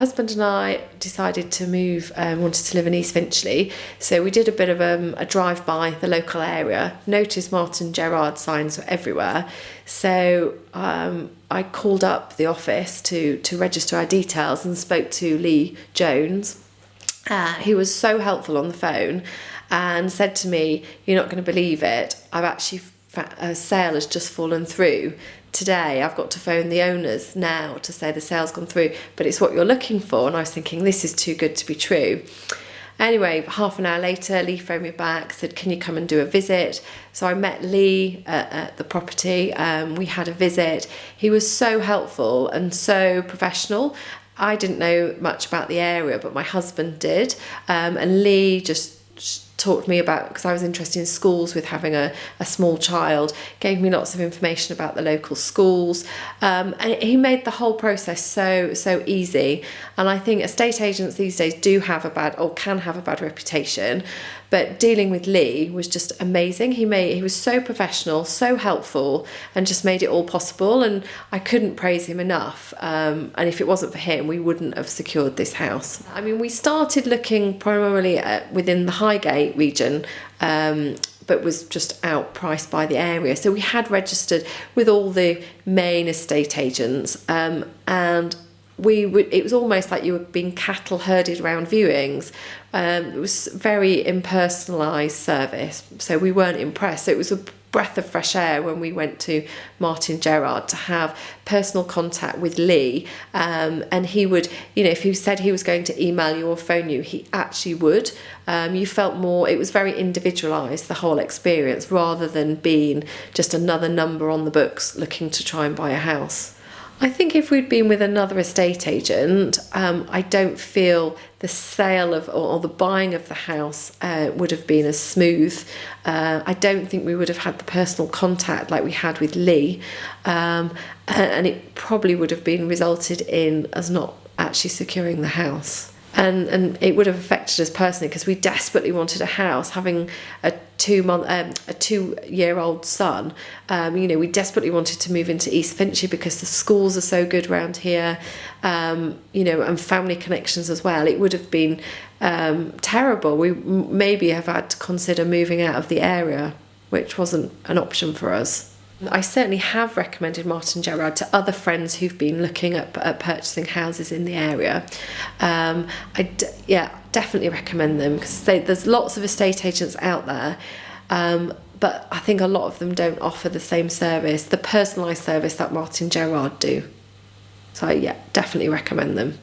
Husband and I decided to move, wanted to live in East Finchley, so we did a bit of a drive by the local area, noticed Martyn Gerrard signs were everywhere, so I called up the office to register our details and spoke to Lee Jones. He was so helpful on the phone and said to me, "You're not going to believe it, I've actually, a sale has just fallen through. Today I've got to phone the owners now to say the sale's gone through, but it's what you're looking for." And I was thinking, this is too good to be true. Anyway, half an hour later, Lee phoned me back, said, "Can you come and do a visit?" So I met Lee at the property. We had a visit. He was so helpful and so professional. I didn't know much about the area, but my husband did. And Lee just talked to me about, because I was interested in schools with having a small child, gave me lots of information about the local schools, and he made the whole process so easy. And I think estate agents these days do have a bad, or can have a bad reputation, but dealing with Lee was just amazing. He was so professional, so helpful, and just made it all possible, and I couldn't praise him enough. And if it wasn't for him, we wouldn't have secured this house. I mean, we started looking primarily within the Highgate region, but was just outpriced by the area. So we had registered with all the main estate agents, and it was almost like you were being cattle herded around viewings. It was very impersonalised service, so we weren't impressed. So it was a breath of fresh air when we went to Martyn Gerrard to have personal contact with Lee, and he would, if he said he was going to email you or phone you, he actually would. You felt more, it was very individualised, the whole experience, rather than being just another number on the books looking to try and buy a house. I think if we'd been with another estate agent, I don't feel the sale of or the buying of the house would have been as smooth. I don't think we would have had the personal contact like we had with Lee, and it probably would have been resulted in us not actually securing the house. And it would have affected us personally, because we desperately wanted a house. Having a 2-year-old son, we desperately wanted to move into East Finchley because the schools are so good around here, and family connections as well. It would have been terrible. We maybe have had to consider moving out of the area, which wasn't an option for us. I certainly have recommended Martyn Gerrard to other friends who've been looking at purchasing houses in the area. Definitely recommend them, because there's lots of estate agents out there, but I think a lot of them don't offer the same service, the personalised service that Martyn Gerrard do. So yeah, definitely recommend them.